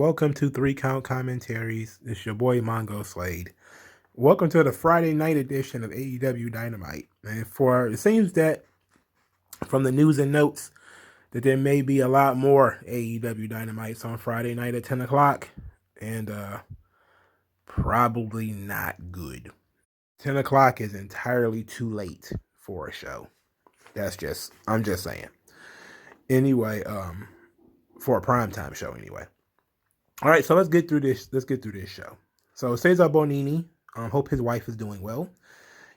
Welcome to Three Count Commentaries. It's your boy MongoSlade. Welcome to the Friday night edition of AEW Dynamite. And it seems that from the news and notes that there may be a lot more AEW Dynamites on Friday night at 10 o'clock. And probably not good. 10 o'clock is entirely too late for a show. I'm just saying. Anyway, for a primetime show anyway. All right, so let's get through this. Let's get through this show. So Cesar Bonini, hope his wife is doing well.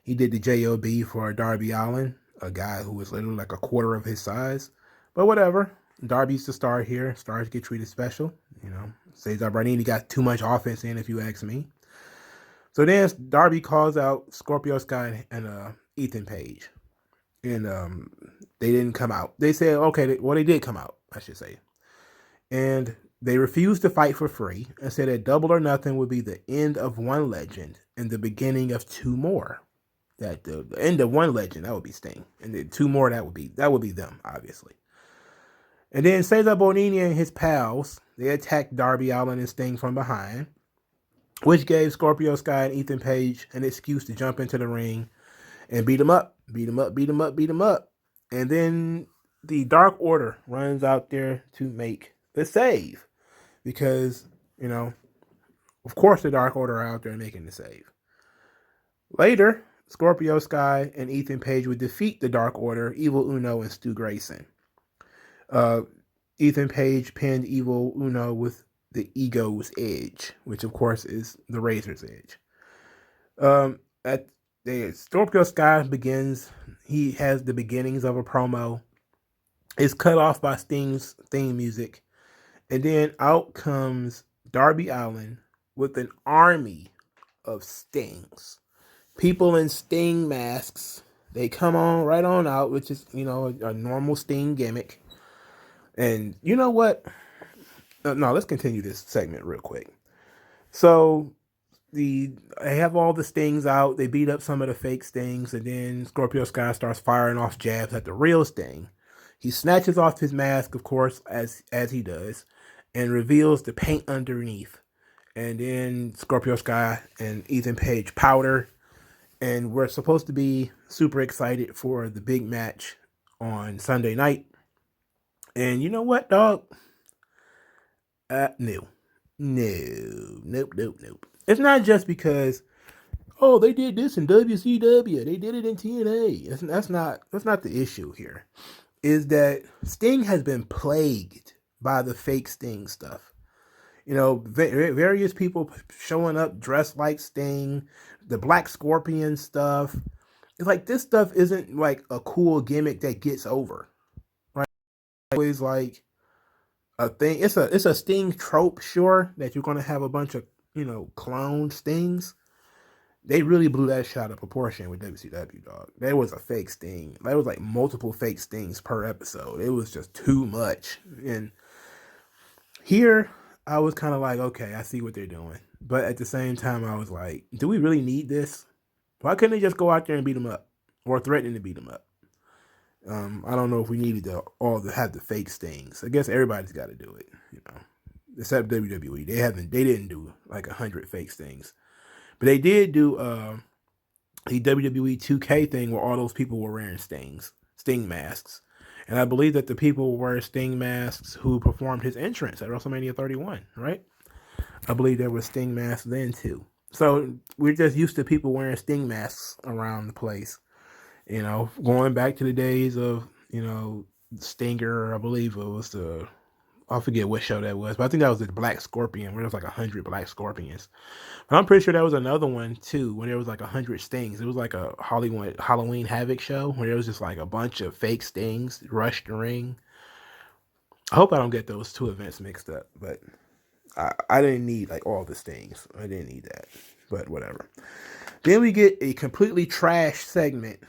He did the JOB for Darby Allin, a guy who was literally like a quarter of his size. But whatever. Darby's the star here. Stars get treated special. You know, Cesar Bonini got too much offense in, if you ask me. So then Darby calls out Scorpio Sky and Ethan Page. And they didn't come out. They said, okay, well, they did come out, I should say. And they refused to fight for free and said that Double or Nothing would be the end of one legend and the beginning of two more. That the end of one legend, that would be Sting. And then two more, that would be them, obviously. And then Cesar Bonini and his pals, they attacked Darby Allin and Sting from behind, which gave Scorpio Sky and Ethan Page an excuse to jump into the ring and beat him up. And then the Dark Order runs out there to make the save. Because, you know, of course the Dark Order are out there making the save. Later, Scorpio Sky and Ethan Page would defeat the Dark Order, Evil Uno, and Stu Grayson. Ethan Page pinned Evil Uno with the Ego's Edge, which of course is the Razor's Edge. Scorpio Sky begins. He has the beginnings of a promo. It's cut off by Sting's theme music. And then out comes Darby Allin with an army of Stings. People in Sting masks. They come on right on out, which is, you know, a normal Sting gimmick. And you know what? No, let's continue this segment real quick. So they have all the Stings out. They beat up some of the fake Stings. And then Scorpio Sky starts firing off jabs at the real Sting. He snatches off his mask, of course, as he does, and reveals the paint underneath. And then Scorpio Sky and Ethan Page powder. And we're supposed to be super excited for the big match on Sunday night. And you know what, dog? No. Nope. It's not just because, oh, they did this in WCW. They did it in TNA. That's not the issue here. Is that Sting has been plagued by the fake Sting stuff. You know, various people showing up dressed like Sting, the Black Scorpion stuff. It's like this stuff isn't like a cool gimmick that gets over. Right? It's always like a thing. It's a Sting trope, sure, that you're gonna have a bunch of, you know, clone Stings. They really blew that shot of proportion with WCW, dog. There was a fake Sting. There was like multiple fake Stings per episode. It was just too much. And here, I was kind of like, okay, I see what they're doing. But at the same time, I was like, do we really need this? Why couldn't they just go out there and beat them up? Or threaten to beat them up? I don't know if we needed to have the fake Stings. I guess everybody's got to do it, you know. Except WWE. They didn't do like 100 fake Stings. But they did do the WWE 2K thing where all those people were wearing Sting masks. And I believe that the people were Sting masks who performed his entrance at WrestleMania 31, right? I believe there was Sting masks then too. So we're just used to people wearing Sting masks around the place. You know, going back to the days of, you know, Stinger, I believe it was I forget what show that was, but I think that was the Black Scorpion, where there was like 100 Black Scorpions. But I'm pretty sure there was another one too, where there was like 100 Stings. It was like a Halloween Havoc show, where there was just like a bunch of fake Stings rushed the ring. I hope I don't get those two events mixed up, but I didn't need like all the Stings. I didn't need that, but whatever. Then we get a completely trash segment.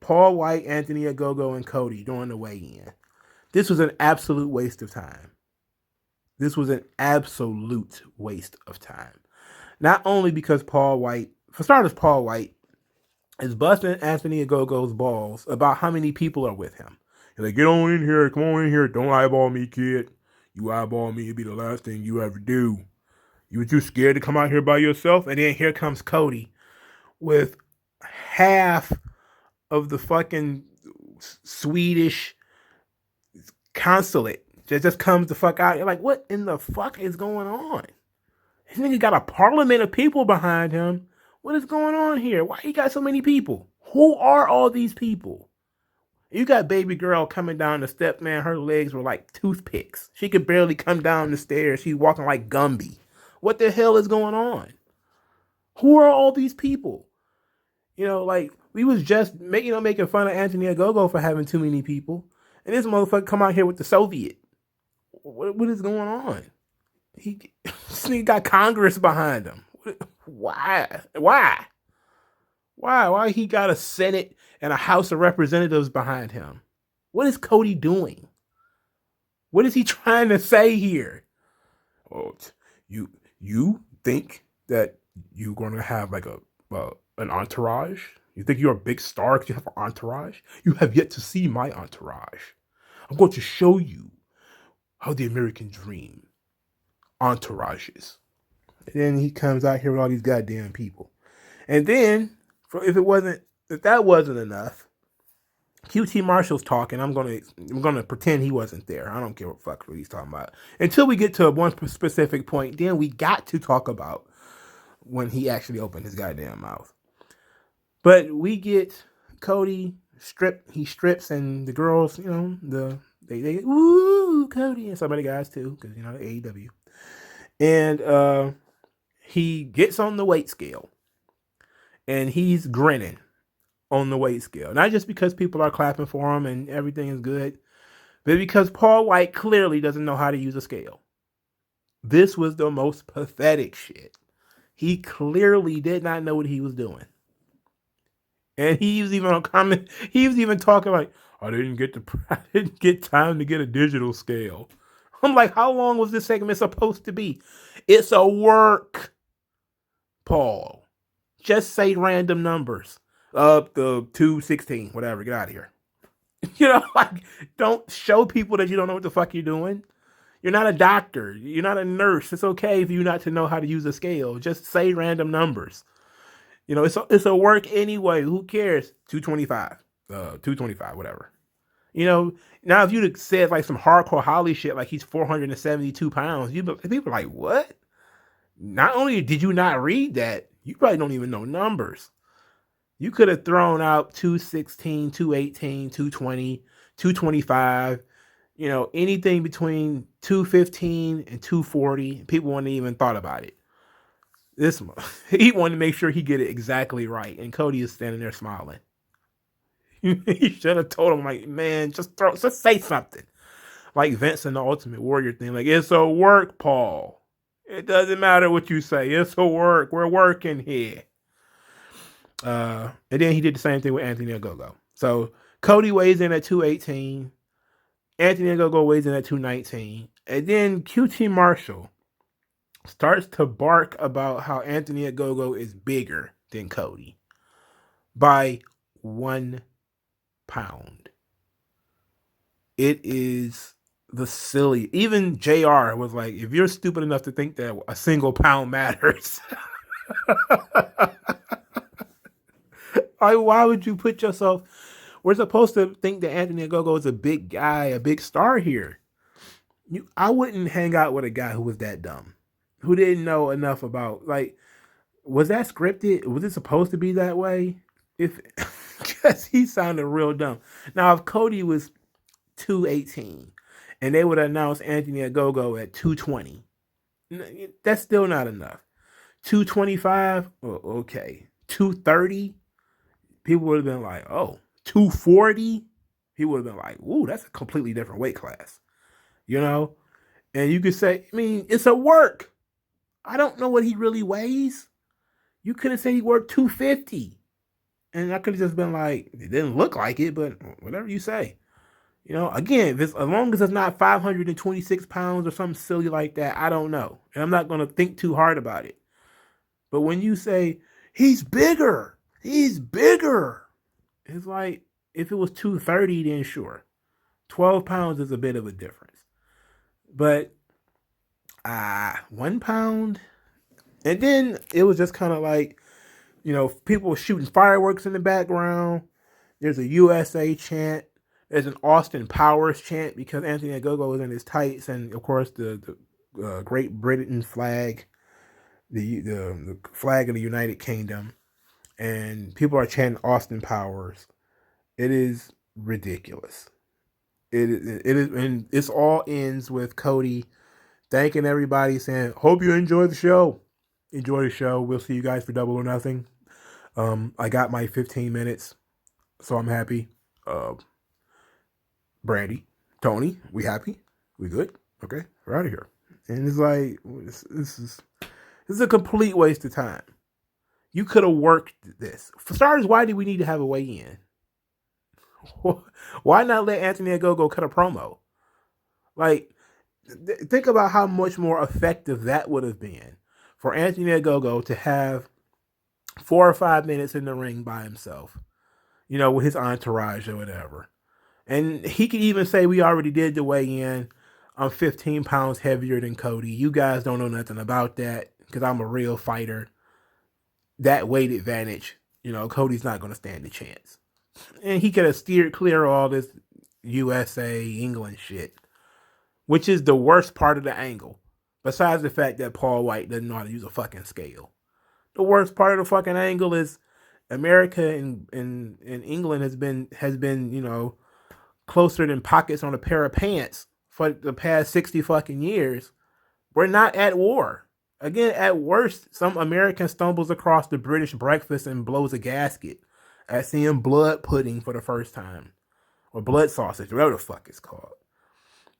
Paul White, Anthony Ogogo, and Cody doing the weigh-in. This was an absolute waste of time. Not only because Paul White is busting Anthony Ogogo's balls about how many people are with him. He's like, get on in here, come on in here, don't eyeball me, kid. You eyeball me, it'd be the last thing you ever do. You were too scared to come out here by yourself? And then here comes Cody with half of the fucking Swedish consulate that just comes the fuck out. You're like, what in the fuck is going on? This nigga got a parliament of people behind him. What is going on here? Why he got so many people? Who are all these people? You got baby girl coming down the steps, man. Her legs were like toothpicks. She could barely come down the stairs. She's walking like Gumby. What the hell is going on? Who are all these people? You know, like, we was just making fun of Anthony Ogogo for having too many people. And this motherfucker come out here with the Soviet. What is going on? This nigga got Congress behind him. Why? Why he got a Senate and a House of Representatives behind him? What is Cody doing? What is he trying to say here? Oh, you think that you're going to have like an entourage? You think you're a big star because you have an entourage? You have yet to see my entourage. I'm going to show you how the American dream entourages. And then he comes out here with all these goddamn people. And then, if that wasn't enough, QT Marshall's talking. I'm gonna pretend he wasn't there. I don't care what he's talking about. Until we get to one specific point, then we got to talk about when he actually opened his goddamn mouth. But we get Cody he strips, and the girls, they woo Cody, and some of the guys too, because AEW. And he gets on the weight scale, and he's grinning on the weight scale. Not just because people are clapping for him and everything is good, but because Paul White clearly doesn't know how to use a scale. This was the most pathetic shit. He clearly did not know what he was doing. And he was even on comment. He was even talking like, I didn't get time to get a digital scale. I'm like, how long was this segment supposed to be? It's a work, Paul. Just say random numbers. Up the 216, whatever. Get out of here. Don't show people that you don't know what the fuck you're doing. You're not a doctor. You're not a nurse. It's okay for you not to know how to use a scale. Just say random numbers. It's a work anyway. Who cares? 225, 225, whatever. Now if you'd said like some hardcore Holly shit, like he's 472 pounds, people are like, what? Not only did you not read that, you probably don't even know numbers. You could have thrown out 216, 218, 220, 225, anything between 215 and 240. People wouldn't even thought about it. He wanted to make sure he get it exactly right. And Cody is standing there smiling. He should have told him, like, man, just say something. Like Vince in the Ultimate Warrior thing. Like, it's a work, Paul. It doesn't matter what you say. It's a work. We're working here. And then he did the same thing with Anthony Ogogo. So Cody weighs in at 218. Anthony Ogogo weighs in at 219. And then QT Marshall starts to bark about how Anthony Ogogo is bigger than Cody by 1 pound. It is the silly. Even JR was like, if you're stupid enough to think that a single pound matters, why would you put yourself? We're supposed to think that Anthony Ogogo is a big guy, a big star here. I wouldn't hang out with a guy who was that dumb, who didn't know enough about, like, was that scripted? Was it supposed to be that way? Because he sounded real dumb. Now, if Cody was 218 and they would announce Anthony Ogogo at 220, that's still not enough. 225, okay. 230, people would have been like, oh. 240, he would have been like, ooh, that's a completely different weight class. And you could say, it's a work. I don't know what he really weighs. You could have said he worked 250. And I could have just been like, it didn't look like it, but whatever you say. Again, as long as it's not 526 pounds or something silly like that, I don't know. And I'm not going to think too hard about it. But when you say, he's bigger, it's like, if it was 230, then sure. 12 pounds is a bit of a difference. But 1 pound. And then it was just kind of like, people were shooting fireworks in the background. There's a USA chant. There's an Austin Powers chant because Anthony Ogogo was in his tights, and of course the Great Britain flag, the flag of the United Kingdom, and people are chanting Austin Powers. It is ridiculous. It is, and it's all ends with Cody thanking everybody, saying, "Hope you enjoy the show. Enjoy the show. We'll see you guys for Double or Nothing." I got my 15 minutes, so I'm happy. Brandy, Tony, we happy? We good? Okay, we're out of here. And it's like this is a complete waste of time. You could have worked this. For starters, why do we need to have a weigh-in? Why not let Anthony Ogogo cut a promo? Like, think about how much more effective that would have been for Anthony Ogogo to have 4 or 5 minutes in the ring by himself, with his entourage or whatever. And he could even say, we already did the weigh-in. I'm 15 pounds heavier than Cody. You guys don't know nothing about that because I'm a real fighter. That weight advantage, Cody's not going to stand a chance. And he could have steered clear of all this USA, England shit, which is the worst part of the angle. Besides the fact that Paul White doesn't know how to use a fucking scale. The worst part of the fucking angle is America and England has been, closer than pockets on a pair of pants for the past 60 fucking years. We're not at war. Again, at worst, some American stumbles across the British breakfast and blows a gasket at seeing blood pudding for the first time. Or blood sausage, whatever the fuck it's called.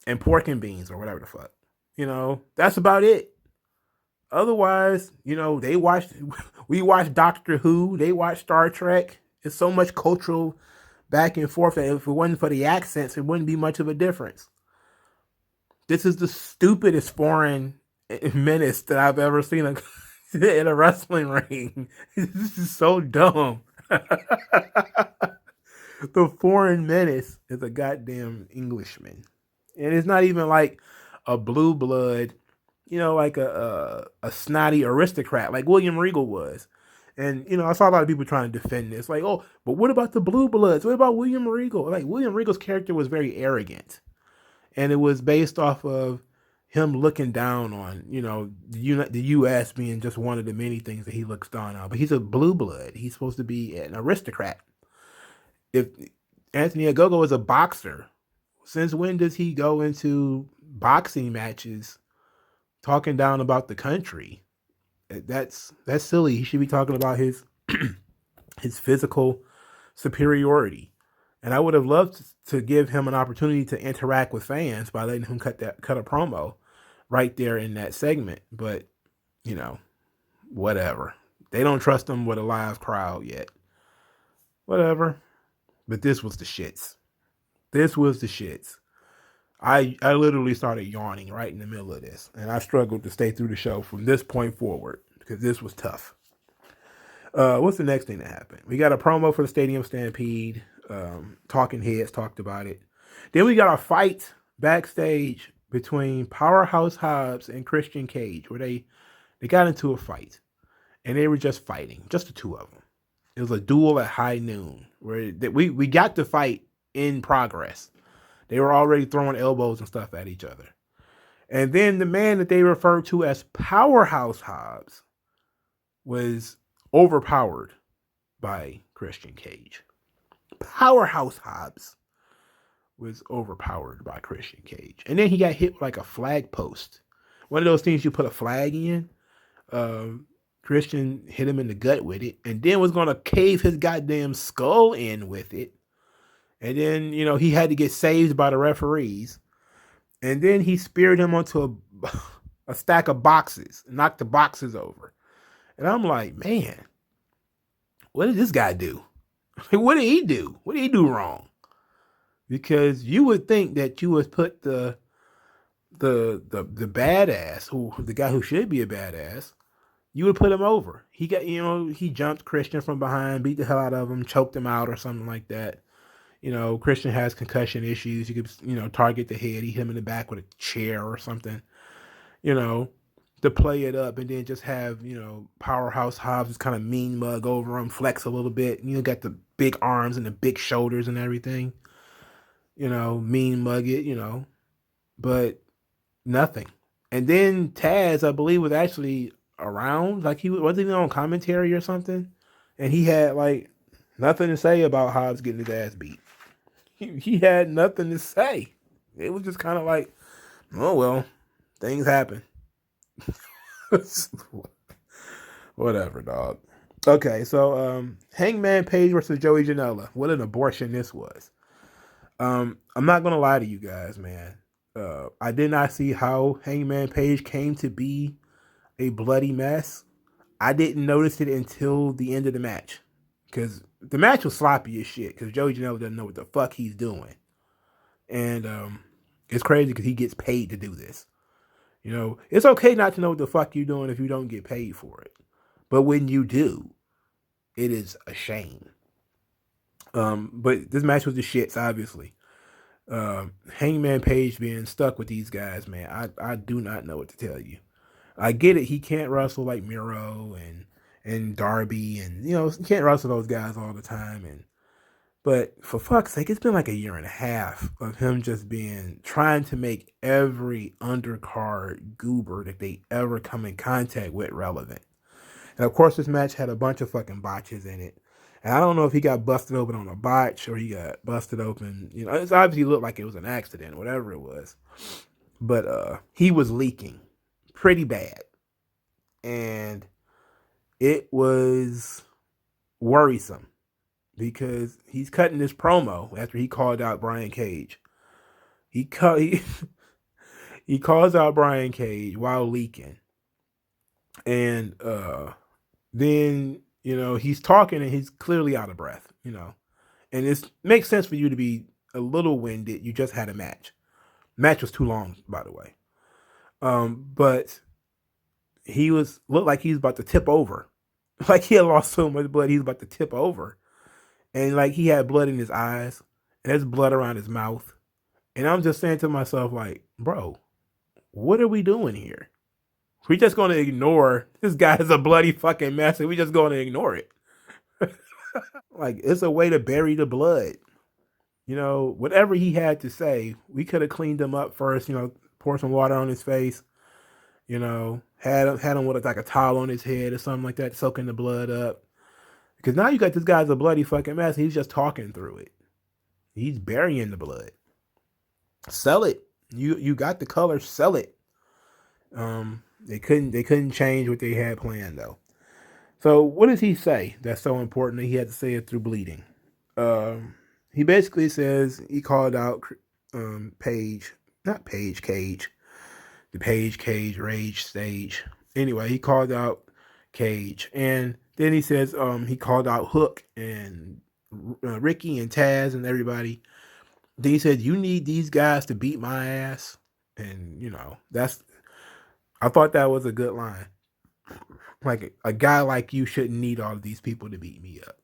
And pork and beans or whatever the fuck. That's about it. Otherwise, we watch Doctor Who, they watch Star Trek. It's so much cultural back and forth that if it wasn't for the accents, it wouldn't be much of a difference. This is the stupidest foreign menace that I've ever seen in a wrestling ring. This is so dumb. The foreign menace is a goddamn Englishman. And it's not even like a blue blood, like a snotty aristocrat like William Regal was. And, I saw a lot of people trying to defend this. Like, oh, but what about the blue bloods? What about William Regal? Like, William Regal's character was very arrogant. And it was based off of him looking down on, the U.S. being just one of the many things that he looks down on. But he's a blue blood. He's supposed to be an aristocrat. If Anthony Ogogo is a boxer, since when does he go into boxing matches talking down about the country? That's silly. He should be talking about his his physical superiority. And I would have loved to give him an opportunity to interact with fans by letting him cut a promo right there in that segment. But, whatever. They don't trust him with a live crowd yet. Whatever. But this was the shits. This was the shits. I literally started yawning right in the middle of this. And I struggled to stay through the show from this point forward because this was tough. What's the next thing that happened? We got a promo for the Stadium Stampede. Talking Heads talked about it. Then we got a fight backstage between Powerhouse Hobbs and Christian Cage where they got into a fight. And they were just fighting. Just the two of them. It was a duel at high noon where we got the fight in progress. They were already throwing elbows and stuff at each other. And then the man that they referred to as Powerhouse Hobbs was overpowered by Christian Cage. Powerhouse Hobbs was overpowered by Christian Cage. And then he got hit with like a flag post. One of those things you put a flag in. Christian hit him in the gut with it. And then was going to cave his goddamn skull in with it. And then, he had to get saved by the referees. And then he speared him onto a stack of boxes. Knocked the boxes over. And I'm like, man, what did this guy do? What did he do? What did he do wrong? Because you would think that you would put the badass, the guy who should be a badass, you would put him over. He jumped Christian from behind, beat the hell out of him, choked him out or something like that. Christian has concussion issues. You could, target the head, hit him in the back with a chair or something, you know, to play it up and then just have, Powerhouse Hobbs just kind of mean mug over him, flex a little bit. Got the big arms and the big shoulders and everything, mean mug it, but nothing. And then Taz, I believe, was actually around, like he wasn't even on commentary or something, and he had like nothing to say about Hobbs getting his ass beat. He had nothing to say. It was just kind of like, oh well, things happen. Whatever, dog. Okay, so Hangman Page versus Joey Janela. What an abortion this was. I'm not gonna lie to you guys, man. I did not see how Hangman Page came to be a bloody mess. I didn't notice it until the end of the match, because the match was sloppy as shit. Because Joey Janela doesn't know what the fuck he's doing, and it's crazy because he gets paid to do this. It's okay not to know what the fuck you're doing if you don't get paid for it, but when you do, it is a shame. But this match was the shits, obviously. Hangman Page being stuck with these guys, man. I do not know what to tell you. I get it. He can't wrestle like Miro and Darby, and he can't wrestle those guys all the time. But for fuck's sake, it's been like a year and a half of him just trying to make every undercard goober that they ever come in contact with relevant. And of course, this match had a bunch of fucking botches in it. And I don't know if he got busted open on a botch or he got busted open. It's obviously looked like it was an accident, whatever it was. But he was leaking pretty bad. And it was worrisome because he's cutting this promo after he called out Brian Cage. He calls out Brian Cage while leaking. And then he's talking and he's clearly out of breath, and it makes sense for you to be a little winded. You just had a match. Match was too long, by the way. But he looked like he's about to tip over, like he had lost so much blood he's about to tip over, and like he had blood in his eyes and there's blood around his mouth, and I'm just saying to myself, like, bro, what are we doing here? We're just going to ignore this guy is a bloody fucking mess, and we're just going to ignore it. Like, it's a way to bury the blood. Whatever he had to say, we could have cleaned him up first, pour some water on his face, had him with like a towel on his head or something like that, soaking the blood up. Because now you got this guy's a bloody fucking mess. He's just talking through it. He's burying the blood. Sell it. You got the color, sell it. They couldn't change what they had planned though. So what does he say that's so important that he had to say it through bleeding? He basically says he called out Cage, the Page Cage Rage stage. Anyway, he called out Cage, and then he says he called out Hook and Ricky and Taz and everybody. Then he said, "You need these guys to beat my ass," and I thought that was a good line. Like, a guy like you shouldn't need all of these people to beat me up.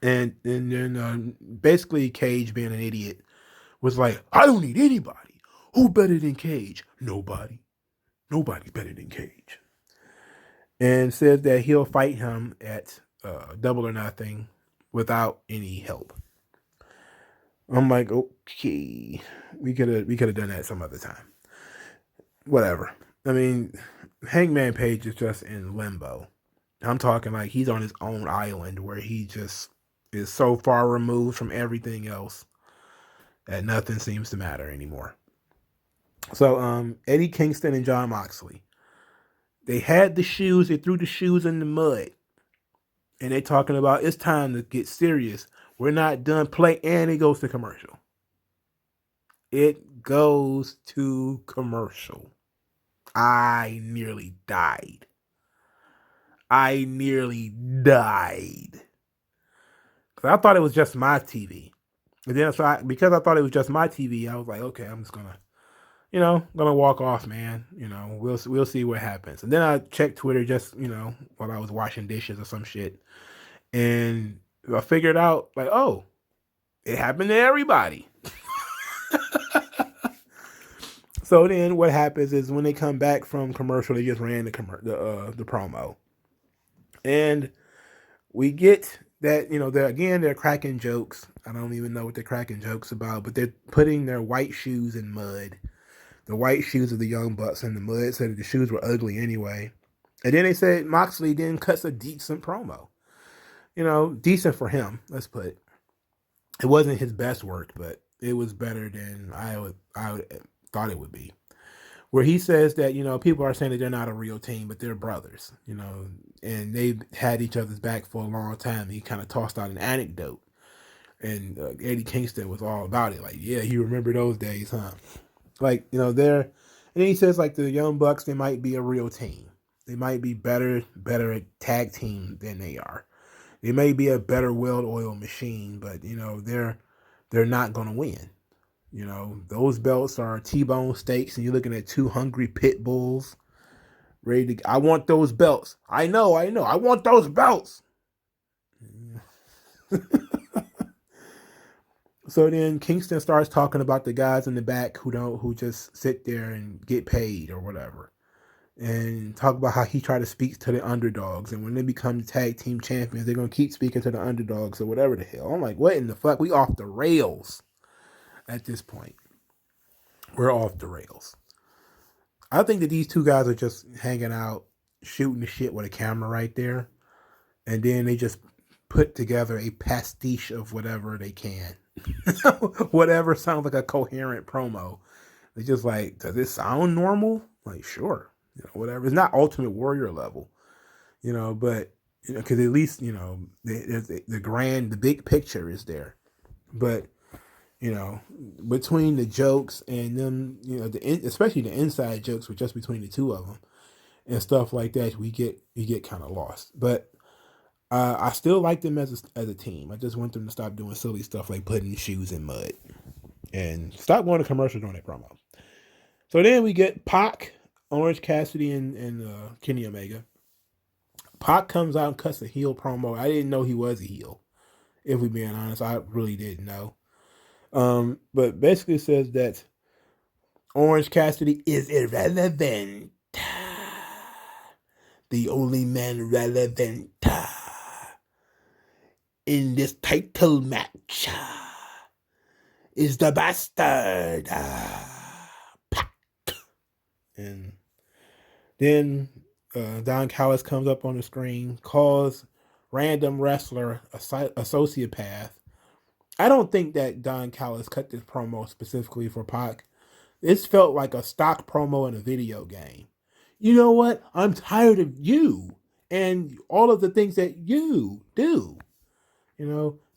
And then basically Cage, being an idiot, was like, I don't need anybody. Who better than Cage? Nobody. Nobody's better than Cage. And says that he'll fight him at Double or Nothing without any help. I'm like, okay, we could have done that some other time. Whatever. I mean, Hangman Page is just in limbo. I'm talking like he's on his own island where he just is so far removed from everything else that nothing seems to matter anymore. So Eddie Kingston and Jon Moxley, they had the shoes, they threw the shoes in the mud, and they talking about it's time to get serious. We're not done play, and it goes to commercial. It goes to commercial. I nearly died. Because I thought it was just my TV. And then because I thought it was just my TV, I was like, okay, I'm just gonna walk off, man. We'll see what happens. And then I checked Twitter just, while I was washing dishes or some shit. And I figured out, like, oh, It happened to everybody. So then what happens is when they come back from commercial, they just ran the promo. And we get that, they're cracking jokes. I don't even know what they're cracking jokes about, but they're putting their white shoes in mud. The white shoes of the Young Bucks in the mud, said the shoes were ugly anyway. And then they said Moxley then cuts a decent promo. Decent for him, let's put it. It wasn't his best work, but it was better than I thought it would be. Where he says that, people are saying that they're not a real team, but they're brothers, and they've had each other's back for a long time. He kind of tossed out an anecdote, and Eddie Kingston was all about it. Like, yeah, you remember those days, huh? Like, and then he says, like, the Young Bucks, they might be a real team. They might be better at tag team than they are. They may be a better well-oiled machine, but, they're not going to win. Those belts are T-bone steaks, and you're looking at two hungry pit bulls ready to. I want those belts. I know. I want those belts. So then Kingston starts talking about the guys in the back who just sit there and get paid or whatever, and talk about how he tried to speak to the underdogs, and when they become tag team champions, they're gonna keep speaking to the underdogs or whatever the hell. I'm like, what in the fuck? We off the rails at this point. We're off the rails. I think that these two guys are just hanging out, shooting the shit with a camera right there, and then they just put together a pastiche of whatever they can. Whatever sounds like a coherent promo. They just like, does this sound normal? Like, sure. Whatever. It's not Ultimate Warrior level, but, because at least, the big picture is there. But, between the jokes and them, especially the inside jokes were just between the two of them and stuff like that, you get kind of lost. But I still like them as a team. I just want them to stop doing silly stuff like putting shoes in mud and stop going to commercials during their promo. So then we get Pac, Orange Cassidy, and Kenny Omega. Pac comes out and cuts a heel promo. I didn't know he was a heel. If we're being honest, I really didn't know. But basically says that Orange Cassidy is irrelevant. The only man relevant in this title match is the bastard Pac. And then Don Callis comes up on the screen, calls random wrestler a sociopath. I don't think that Don Callis cut this promo specifically for Pac. This felt like a stock promo in a video game. You know what? I'm tired of you and all of the things that you do.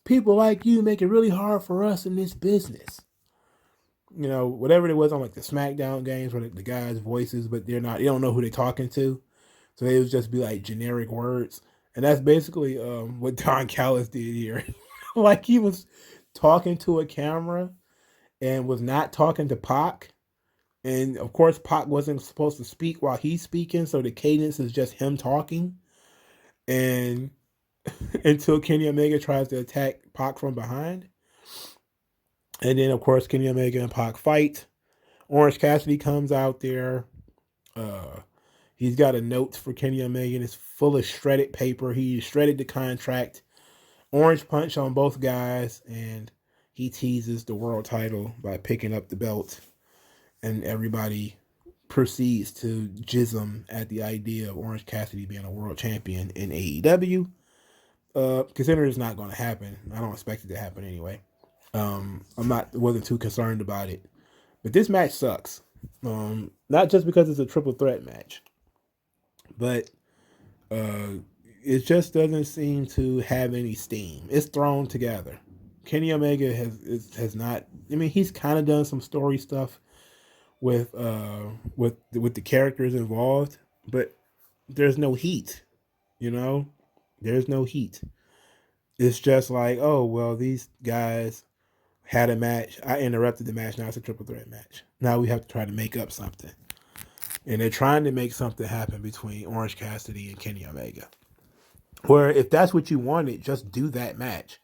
People like you make it really hard for us in this business. Whatever it was on like the SmackDown games where the guys' voices, but they don't know who they're talking to. So they would just be like generic words. And that's basically what Don Callis did here. Like he was talking to a camera and was not talking to Pac. And of course, Pac wasn't supposed to speak while he's speaking. So the cadence is just him talking. And until Kenny Omega tries to attack Pac from behind. And then, of course, Kenny Omega and Pac fight. Orange Cassidy comes out there. He's got a note for Kenny Omega, and it's full of shredded paper. He shredded the contract. Orange punch on both guys, and he teases the world title by picking up the belt. And everybody proceeds to jism at the idea of Orange Cassidy being a world champion in AEW. Considering it's not going to happen, I don't expect it to happen anyway. Wasn't too concerned about it. But this match sucks. Not just because it's a triple threat match, but it just doesn't seem to have any steam. It's thrown together. Kenny Omega has not. I mean, he's kind of done some story stuff with the characters involved, but there's no heat. There's no heat. It's just like, oh well, these guys had a match. I interrupted the match. Now it's a triple threat match. Now we have to try to make up something. And they're trying to make something happen between Orange Cassidy and Kenny Omega. Where if that's what you wanted, just do that match.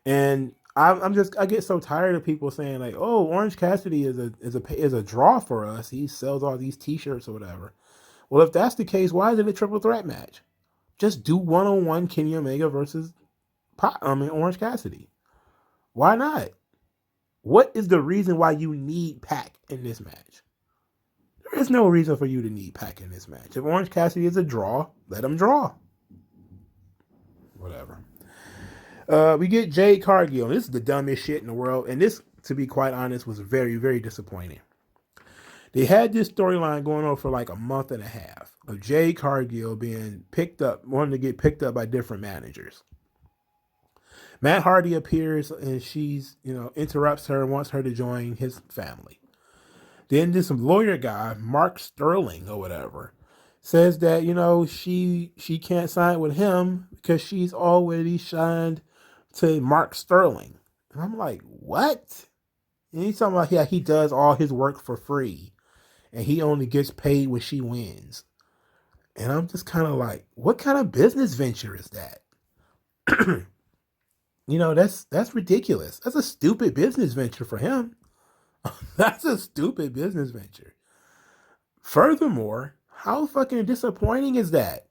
And I get so tired of people saying like, "Oh, Orange Cassidy is a draw for us. He sells all these T-shirts or whatever." Well, if that's the case, why is it a triple threat match? Just do 1-on-1 Kenny Omega versus Orange Cassidy. Why not? What is the reason why you need Pac in this match? There is no reason for you to need Pac in this match. If Orange Cassidy is a draw, let him draw. Whatever. We get Jade Cargill. This is the dumbest shit in the world. And this, to be quite honest, was very, very disappointing. They had this storyline going on for like a month and a half of Jade Cargill being picked up, wanting to get picked up by different managers. Matt Hardy appears and she's, interrupts her and wants her to join his family. Then this lawyer guy, Mark Sterling or whatever, says that, she can't sign with him because she's already signed to Mark Sterling. And I'm like, what? And he's talking about, yeah, he does all his work for free. And he only gets paid when she wins. And I'm just kind of like, what kind of business venture is that? That's ridiculous. That's a stupid business venture for him. That's a stupid business venture. Furthermore, how fucking disappointing is that?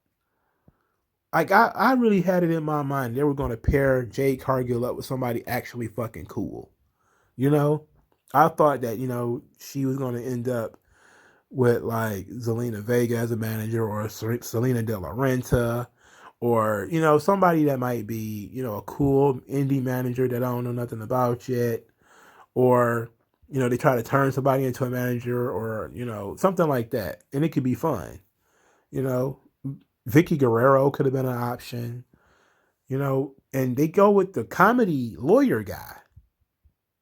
Like, I really had it in my mind they were going to pair Jade Cargill up with somebody actually fucking cool. I thought that, she was going to end up with like Zelina Vega as a manager or Selena De La Renta or, somebody that might be, a cool indie manager that I don't know nothing about yet. Or, they try to turn somebody into a manager or, something like that. And it could be fun. Vicky Guerrero could have been an option, and they go with the comedy lawyer guy.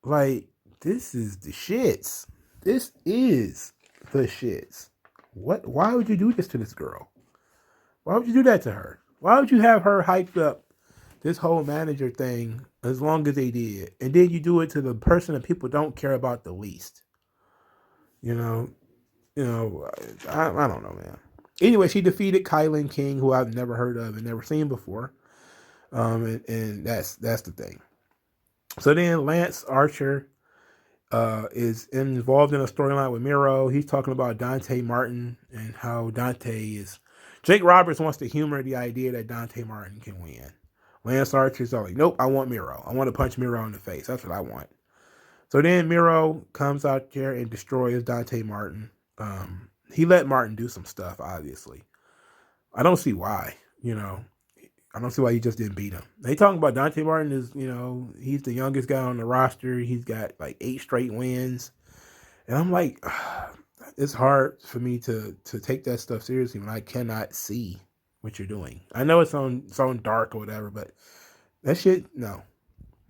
Like, this is the shits. This is the shits. Why would you do this to this girl? Why would you do that to her? Why would you have her hyped up this whole manager thing as long as they did? And then you do it to the person that people don't care about the least. I don't know, man. Anyway, she defeated Kylan King, who I've never heard of and never seen before. And that's the thing. So then Lance Archer is involved in a storyline with Miro. He's talking about Dante Martin and how Jake Roberts wants to humor the idea that Dante Martin can win. Lance Archer's all like, nope, I want Miro. I want to punch Miro in the face. That's what I want. So then Miro comes out there and destroys Dante Martin. He let Martin do some stuff, obviously. I don't see why, I don't see why he just didn't beat him. They talking about Dante Martin is, he's the youngest guy on the roster. He's got like 8 straight wins. And I'm like, it's hard for me to take that stuff seriously when I cannot see what you're doing. I know it's on dark or whatever, but that shit, no.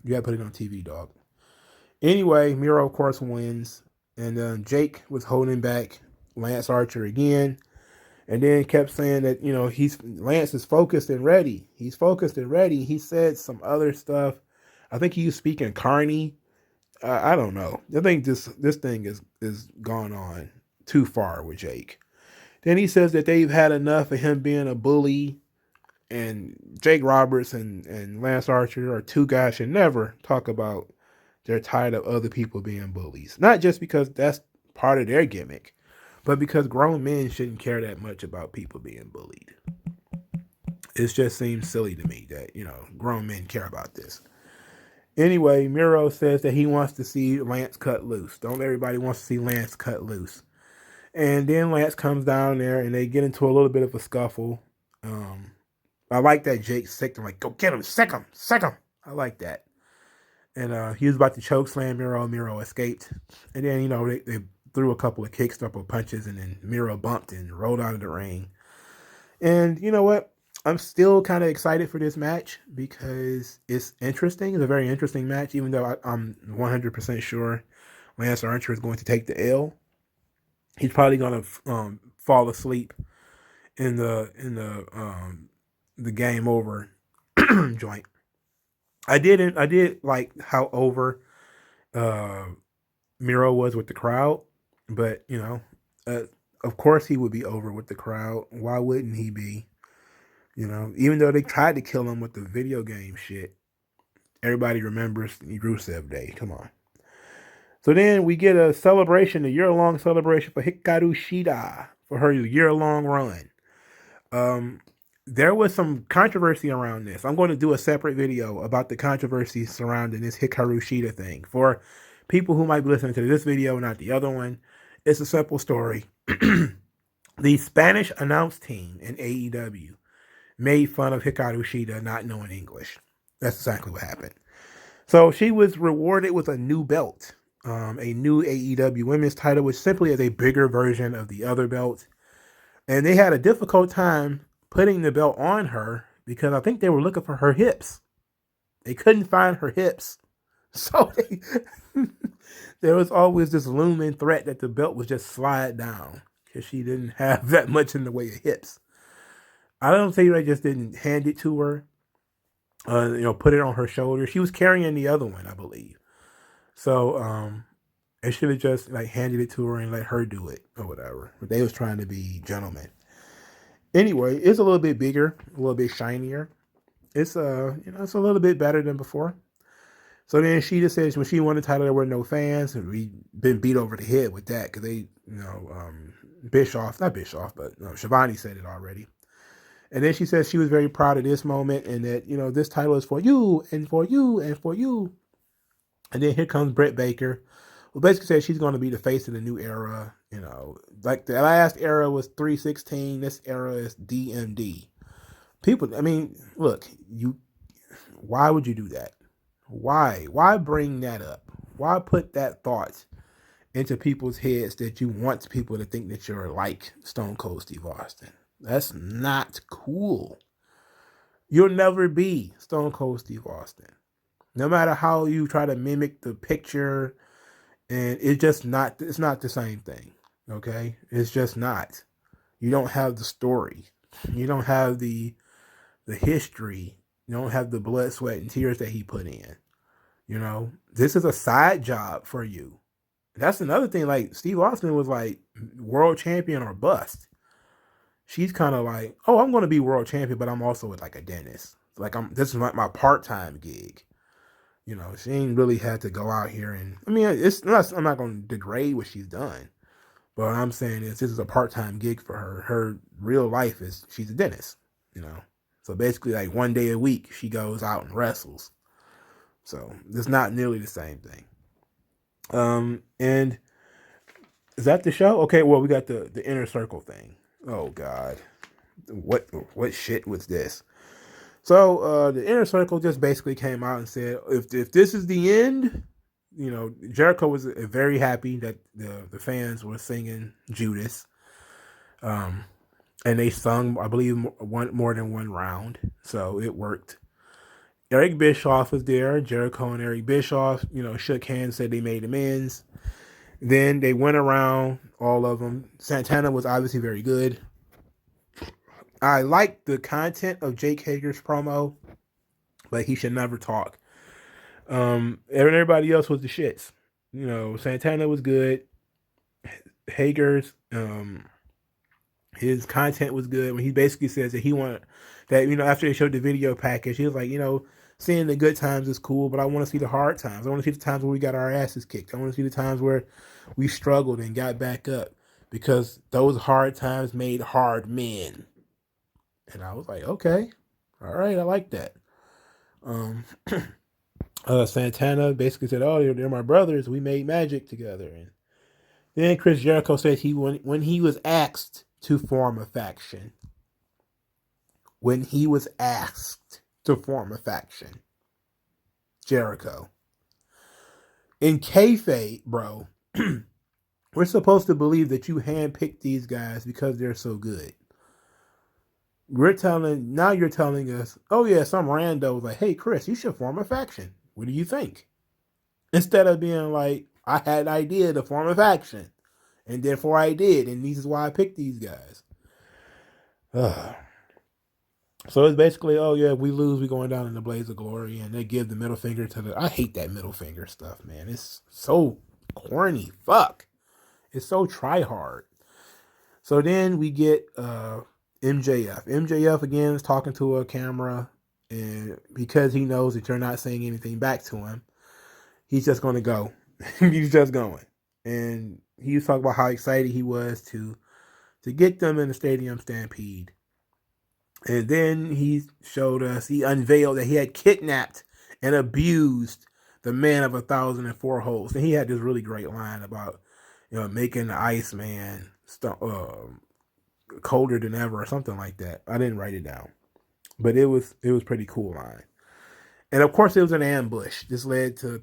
You gotta put it on TV, dog. Anyway, Miro, of course, wins. And Jake was holding back Lance Archer again. And then kept saying that, Lance is focused and ready. He's focused and ready. He said some other stuff. I think he was speaking Carney. I don't know. I think this thing is gone on too far with Jake. Then he says that they've had enough of him being a bully. And Jake Roberts and Lance Archer are two guys should never talk about they're tired of other people being bullies. Not just because that's part of their gimmick, but because grown men shouldn't care that much about people being bullied. It just seems silly to me that, grown men care about this. Anyway, Miro says that he wants to see Lance cut loose. Don't everybody wants to see Lance cut loose. And then Lance comes down there and they get into a little bit of a scuffle. I like that Jake sicked him, like, go get him, sick him. I like that. And he was about to choke slam Miro. Miro escaped. And then, they threw a couple of kicks, couple of punches, and then Miro bumped and rolled out of the ring. And you know what? I'm still kind of excited for this match because it's interesting. It's a very interesting match, even though I'm 100% sure Lance Archer is going to take the L. He's probably going to fall asleep in the game over joint. I did like how over Miro was with the crowd, but of course he would be over with the crowd. Why wouldn't he be? Even though they tried to kill him with the video game shit, Everybody remembers Rusev Day. Come on. So then we get a celebration, a year-long celebration for Hikaru Shida for her year-long run. There was some controversy around this. I'm going to do a separate video about the controversy surrounding this Hikaru Shida thing. For people who might be listening to this video, not the other one, it's a simple story. The Spanish announce team in AEW made fun of Hikaru Shida not knowing English. That's exactly what happened. So she was rewarded with a new belt, a new AEW women's title, which simply is a bigger version of the other belt. And they had a difficult time putting the belt on her because I think they were looking for her hips. They couldn't find her hips. So there was always this looming threat that the belt would just slide down because she didn't have that much in the way of hips. I don't think they just didn't hand it to her, put it on her shoulder. She was carrying the other one, I believe. So they should have just handed it to her and let her do it or whatever. But they was trying to be gentlemen. Anyway, it's a little bit bigger, a little bit shinier. It's it's a little bit better than before. So then she just says when she won the title, there were no fans, and we been beat over the head with that because they, Shivani said it already. And then she says she was very proud of this moment and that, this title is for you and for you and for you. And then here comes Britt Baker, who basically says she's going to be the face of the new era. Like the last era was 316. This era is DMD. People, look, why would you do that? Why? Why bring that up? Why put that thought into people's heads that you want people to think that you're like Stone Cold Steve Austin? That's not cool. You'll never be Stone Cold Steve Austin. No matter how you try to mimic the picture, and it's not the same thing. Okay? It's just not. You don't have the story. You don't have the history. You don't have the blood, sweat, and tears that he put in. This is a side job for you. That's another thing. Like Steve Austin was like world champion or bust. She's kind of like, oh, I'm going to be world champion, but I'm also like a dentist. This is my part-time gig. She ain't really had to go out here and, I'm not going to degrade what she's done. But what I'm saying is this is a part-time gig for her. Her real life is she's a dentist, So basically like one day a week she goes out and wrestles. So it's not nearly the same thing. And is that the show? Okay, well we got the inner circle thing. Oh God. What shit was this? So the inner circle just basically came out and said if this is the end, Jericho was very happy that the fans were singing Judas. And they sung, I believe, more than one round. So it worked. Eric Bischoff was there. Jericho and Eric Bischoff, shook hands, said they made amends. Then they went around, all of them. Santana was obviously very good. I liked the content of Jake Hager's promo, but he should never talk. Everybody else was the shits. Santana was good. Hager's, his content was good when he basically says that he wanted that, after they showed the video package, he was like, seeing the good times is cool, but I want to see the hard times. I want to see the times where we got our asses kicked. I want to see the times where we struggled and got back up because those hard times made hard men. And I was like, okay, all right, I like that. Santana basically said, oh, they're my brothers. We made magic together. And then Chris Jericho said when he was asked to form a faction, Jericho. In kayfabe, bro, we're supposed to believe that you handpicked these guys because they're so good. You're telling us, oh yeah, some rando was like, hey Chris, you should form a faction. What do you think? Instead of being like, I had an idea to form a faction, and therefore I did, and this is why I picked these guys. So it's basically, oh yeah, we lose, we going down in the blaze of glory, and they give the middle finger to the. I hate that middle finger stuff, man. It's so corny. Fuck. It's so try hard. So then we get MJF. MJF again is talking to a camera. And because he knows that you're not saying anything back to him, he's just going to go. He's just going. And he was talking about how excited he was to get them in the stadium stampede. And then he showed us, he unveiled that he had kidnapped and abused the man of 1,004 holes. And he had this really great line about, making the Iceman colder than ever or something like that. I didn't write it down, but it was pretty cool line. And of course, it was an ambush. This led to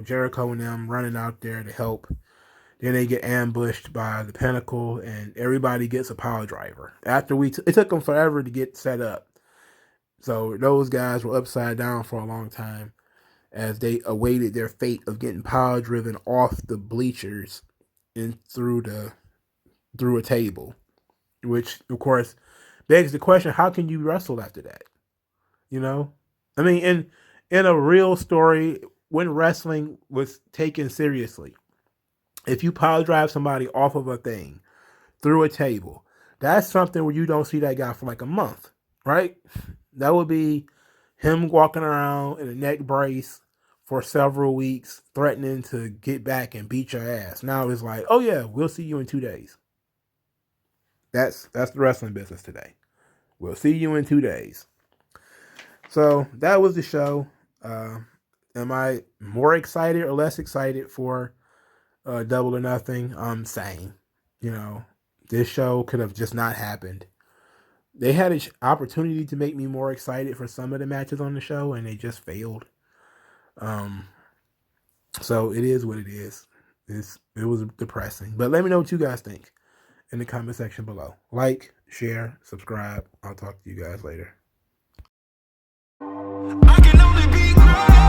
Jericho and them running out there to help. Then they get ambushed by the Pinnacle, and everybody gets a power driver. After it took them forever to get set up. So those guys were upside down for a long time as they awaited their fate of getting power driven off the bleachers and through a table. Which, of course, begs the question, how can you wrestle after that? I mean, in a real story, when wrestling was taken seriously, if you power drive somebody off of a thing through a table, that's something where you don't see that guy for like a month, right? That would be him walking around in a neck brace for several weeks, threatening to get back and beat your ass. Now it's like, oh yeah, we'll see you in 2 days. That's the wrestling business today. We'll see you in 2 days. So that was the show. Am I more excited or less excited for Double or Nothing? I'm saying, this show could have just not happened. They had an opportunity to make me more excited for some of the matches on the show, and they just failed. So it is what it is. It was depressing. But let me know what you guys think in the comment section below. Like, share, subscribe. I'll talk to you guys later. I can only be great.